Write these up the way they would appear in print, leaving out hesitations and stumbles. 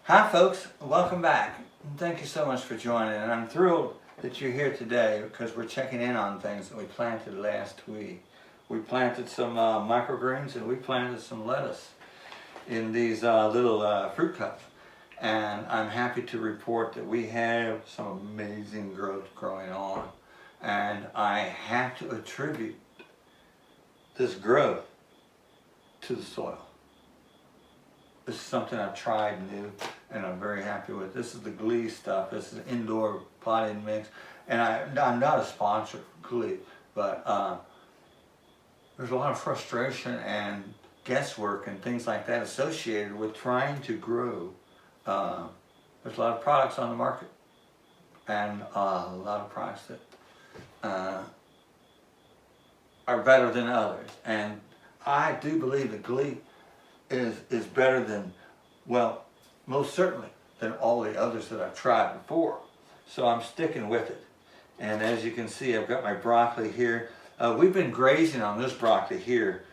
Hi folks, welcome back. Thank you so much for joining, and I'm thrilled that you're here today because we're checking in on things that we planted last week. We planted some microgreens and we planted some lettuce in these little fruit cups, and I'm happy to report that we have some amazing growth growing on, and I have to attribute this growth to the soil. This is something I've tried new and I'm very happy with. This is the Glee stuff. This is indoor potting mix. And I'm not a sponsor for Glee, but there's a lot of frustration and guesswork and things like that associated with trying to grow. There's a lot of products on the market and a lot of products that are better than others. And I do believe that Glee is better than, well, most certainly than all the others that I've tried before. So I'm sticking with it. And as you can see, I've got my broccoli here. We've been grazing on this broccoli here.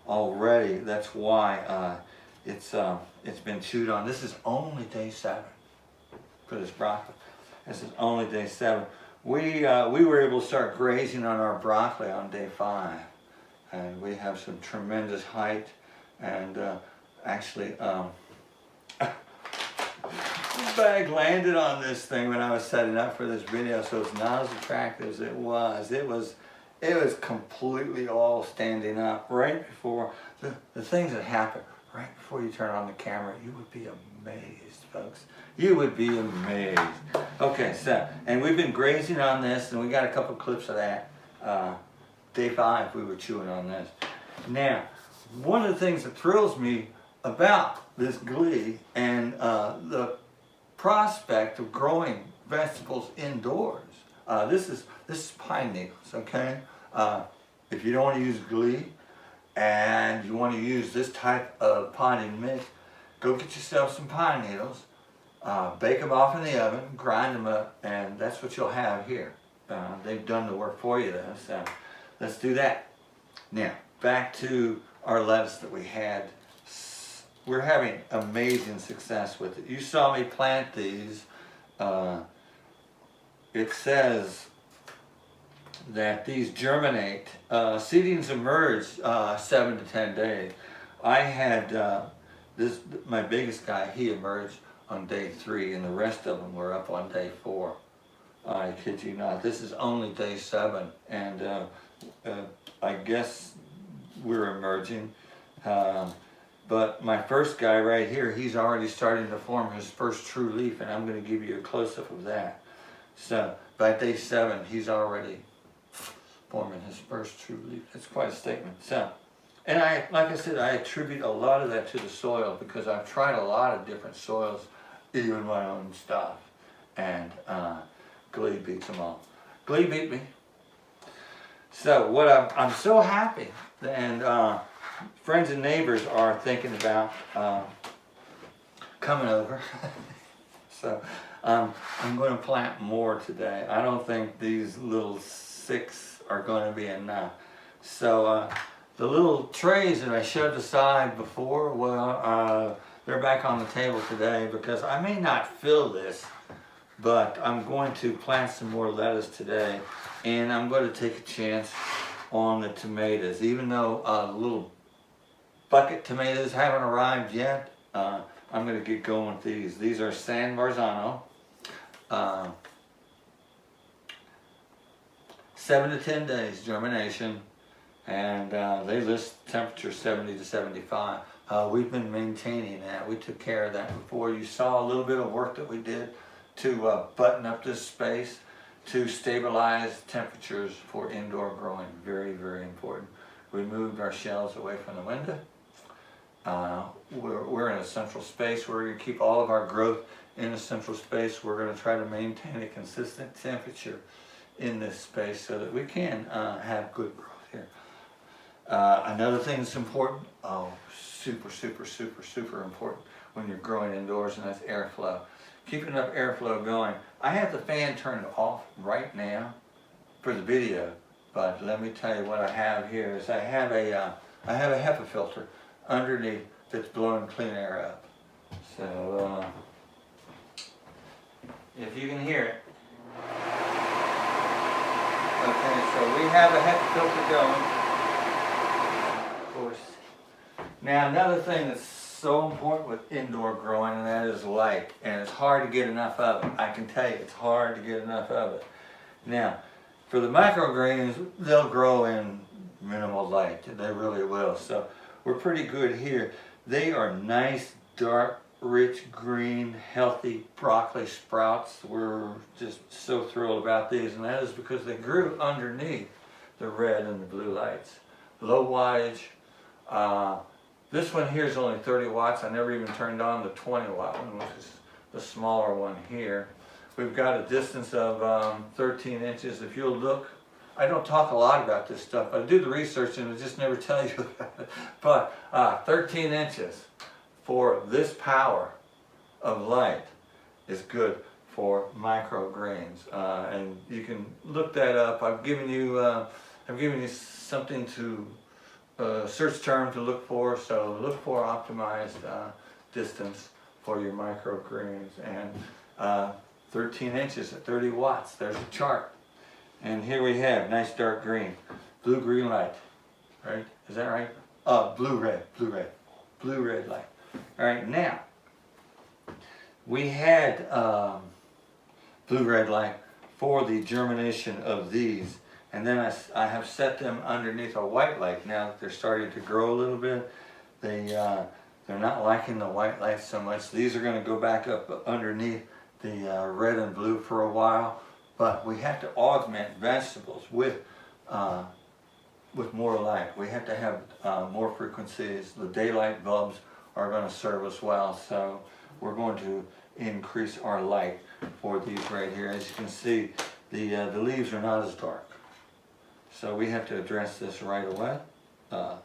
Already, that's why it's been chewed on. This is only day 7 for this broccoli. This is only day 7. We were able to start grazing on our broccoli on day 5, and we have some tremendous height. And actually, the bag landed on this thing when I was setting up for this video, so it's not as attractive as it was. It was completely all standing up right before the things that happen right before you turn on the camera. You would be amazed, folks. You would be amazed. Okay, so, and we've been grazing on this, and we got a couple clips of that. Day 5, we were chewing on this. Now, one of the things that thrills me about this Glee and the prospect of growing vegetables indoors. This is pine needles, okay? If you don't want to use Glee and you want to use this type of potting mix, go get yourself some pine needles, bake them off in the oven, grind them up, and that's what you'll have here. They've done the work for you though, so let's do that. Now, back to our lettuce that we had. We're having amazing success with it. You saw me plant these. It says that these germinate. Seedlings emerge 7 to 10 days. I had my biggest guy, he emerged on day 3, and the rest of them were up on day 4. I kid you not. This is only day 7, and I guess we're emerging. But my first guy right here, he's already starting to form his first true leaf, and I'm going to give you a close-up of that. So by day 7, he's already forming his first true leaf. That's quite a statement. So, and like I said, I attribute a lot of that to the soil because I've tried a lot of different soils, even my own stuff, and Glee beats them all. Glee beat me. So what I'm so happy, and friends and neighbors are thinking about coming over. So I'm going to plant more today. I don't think these little 6 are going to be enough. So the little trays that I shoved aside before, well, they're back on the table today because I may not fill this, but I'm going to plant some more lettuce today, and I'm going to take a chance on the tomatoes. Even though the little bucket tomatoes haven't arrived yet, I'm going to get going with these. These are San Marzano. 7 to 10 days germination, and they list temperature 70 to 75. We've been maintaining that. We took care of that before. You saw a little bit of work that we did to button up this space. to stabilize temperatures for indoor growing. Very, very important. We moved our shelves away from the window. We're in a central space. We're going to keep all of our growth in a central space. We're going to try to maintain a consistent temperature in this space so that we can have good growth here. Another thing that's important, super, super, super, super important when you're growing indoors, and that's airflow. Keep enough airflow going. I have the fan turned off right now for the video, but let me tell you what I have here is I have a HEPA filter underneath that's blowing clean air up. So if you can hear it. Okay, so we have a HEPA filter going. Of course. Now another thing that's so important with indoor growing, and that is light, and it's hard to get enough of it. I can tell you, it's hard to get enough of it. Now, for the microgreens, they'll grow in minimal light. They really will. So we're pretty good here. They are nice, dark, rich green, healthy broccoli sprouts. We're just so thrilled about these, and that is because they grew underneath the red and the blue lights. Low wattage. This one here is only 30 watts. I never even turned on the 20 watt one, which is the smaller one here. We've got a distance of 13 inches. If you'll look, I don't talk a lot about this stuff, but I do the research and I just never tell you about it. But 13 inches for this power of light is good for microgreens. And you can look that up. I've given you something to search term to look for, so look for optimized distance for your microgreens, and 13 inches at 30 watts. There's a chart, and here we have nice dark green, blue green light, right? Is that right? Blue red light. All right, now we had blue red light for the germination of these. And then I have set them underneath a white light. Now that they're starting to grow a little bit, they're not liking the white light so much. These are going to go back up underneath the red and blue for a while. But we have to augment vegetables with more light. We have to have more frequencies. The daylight bulbs are going to serve us well. So we're going to increase our light for these right here. As you can see, the leaves are not as dark. So we have to address this right away. I'm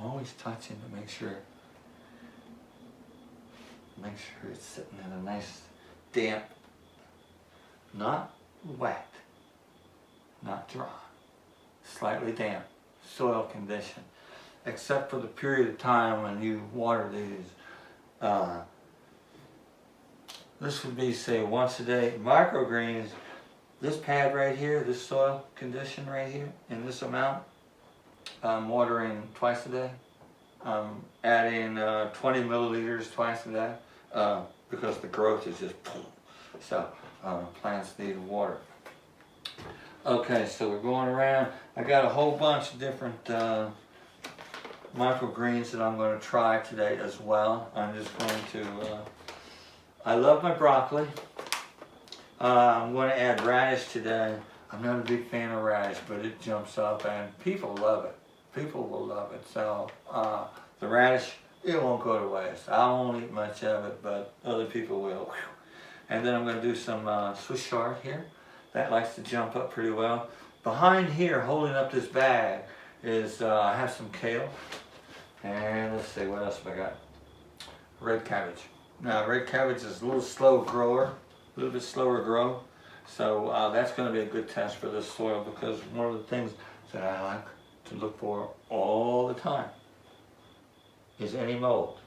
always touching to make sure it's sitting in a nice damp, not wet, not dry, slightly damp soil condition, except for the period of time when you water these. This would be, say, once a day. Microgreens, this pad right here, this soil condition right here, in this amount, I'm watering twice a day. I'm adding 20 milliliters twice a day because the growth is just boom. So plants need water. Okay, so we're going around. I got a whole bunch of different microgreens that I'm going to try today as well. I'm just going to, I love my broccoli. I'm going to add radish today. I'm not a big fan of radish, but it jumps up and people love it. People will love it. So the radish, it won't go to waste. I won't eat much of it, but other people will. And then I'm going to do some Swiss chard here. That likes to jump up pretty well. Behind here, holding up this bag, is I have some kale. And let's see, what else have I got? Red cabbage. Now, red cabbage is a little slow grower. A little bit slower grow, so that's going to be a good test for this soil, because one of the things that I like to look for all the time is any mold.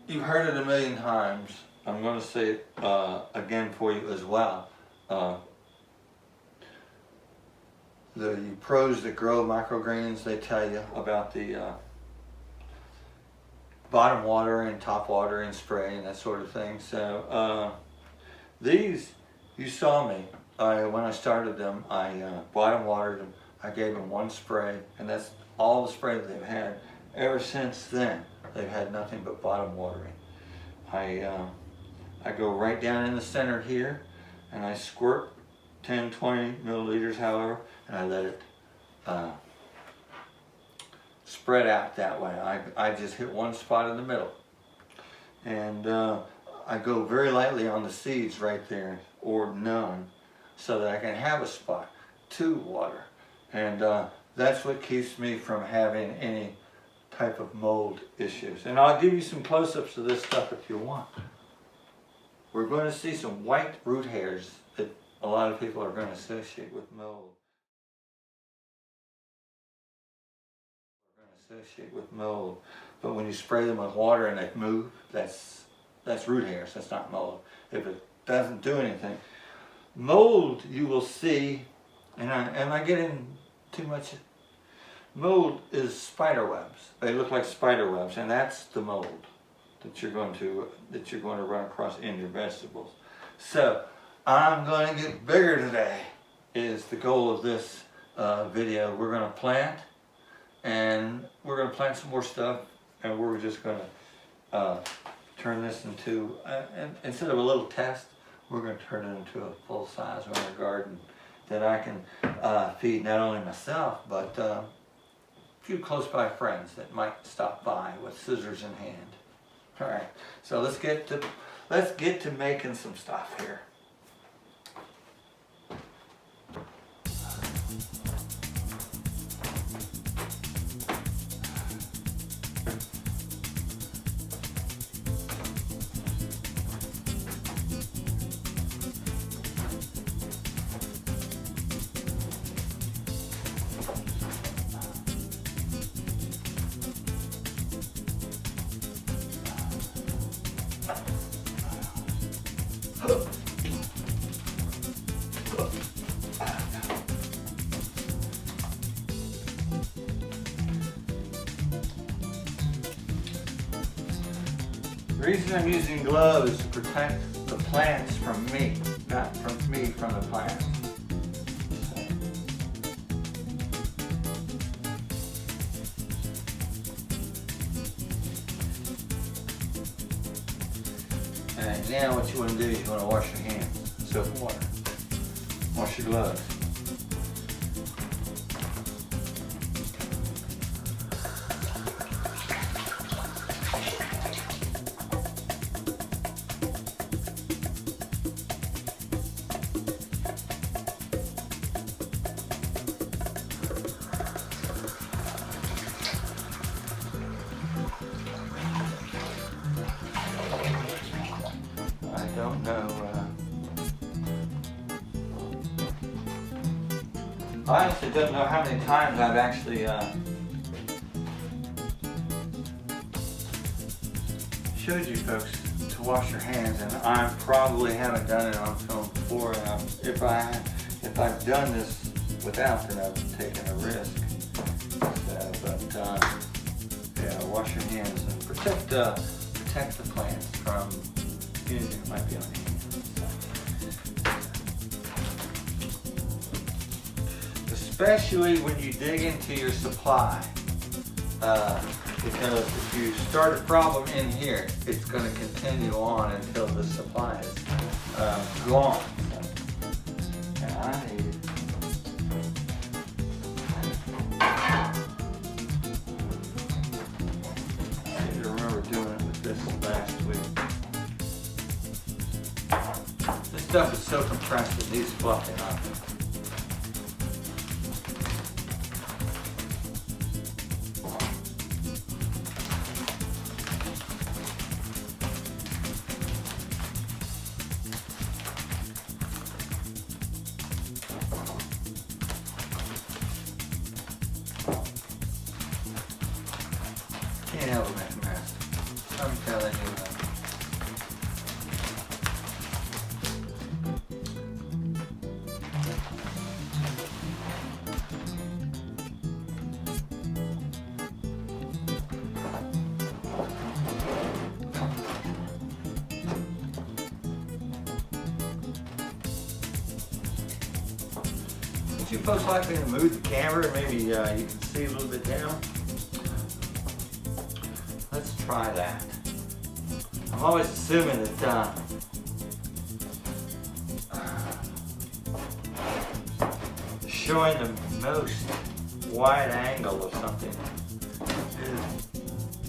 You've heard it a million times. I'm going to say it again for you as well. The pros that grow microgreens, they tell you about the bottom watering, top watering, spray, and that sort of thing. So these, you saw me when I started them. I bottom watered them. I gave them one spray, and that's all the spray that they've had ever since then. They've had nothing but bottom watering. I go right down in the center here, and I squirt 10, 20 milliliters, however, and I let it spread out that way. I just hit one spot in the middle, and I go very lightly on the seeds right there, or none, so that I can have a spot to water. And that's what keeps me from having any type of mold issues. And I'll give you some close-ups of this stuff if you want. We're going to see some white root hairs that a lot of people are going to associate with mold. But when you spray them with water and they move, that's root hairs, that's not mold. If it doesn't do anything. Mold, you will see, and am I getting too much? Mold is spider webs. They look like spider webs, and that's the mold that you're going to run across in your vegetables. So I'm going to get bigger today is the goal of this video. We're going to plant, and we're going to plant some more stuff, and we're just going to turn this into, instead of a little test, we're going to turn it into a full-size winter garden that I can feed not only myself, but a few close-by friends that might stop by with scissors in hand. All right, so let's get to making some stuff here. The reason I'm using gloves is to protect the plants from me, not from me from the plants. And now what you want to do is you want to wash your hands, soap and water. Wash your gloves. I don't know. I honestly don't know how many times I've actually showed you folks to wash your hands, and I probably haven't done it on film before. If I've done this without, then I've taken a risk. Yeah, wash your hands and protect the plants from anything that might be on your hands. Especially when you dig into your supply, because if you start a problem in here, it's going to continue on until the supply is gone. And I need to remember doing it with this last week. This stuff is so compressed it needs fluffing up. Can't help it make a mess. I'm telling you that. Would you folks like me to move the camera? Maybe you can see a little bit down. Let's try that. I'm always assuming that showing the most wide angle of something is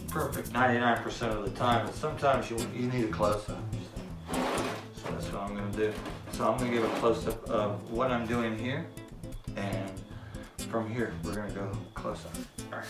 perfect 99% of the time, but sometimes you need a close-up. So that's what I'm going to do. So I'm going to give a close-up of what I'm doing here, and from here we're going to go close-up. All right.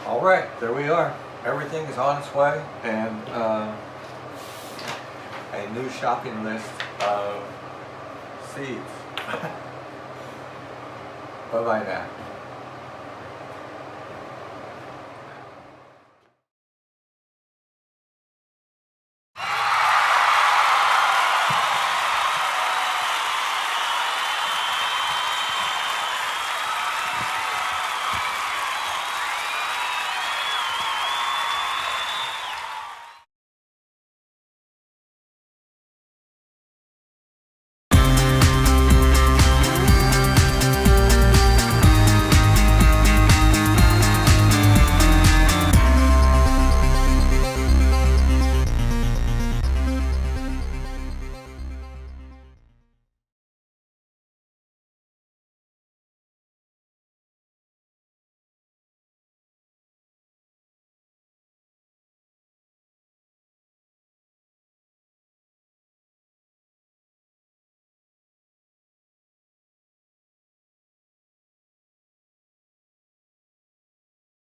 All right, there we are. Everything is on its way, and a new shopping list of seeds. Bye-bye now.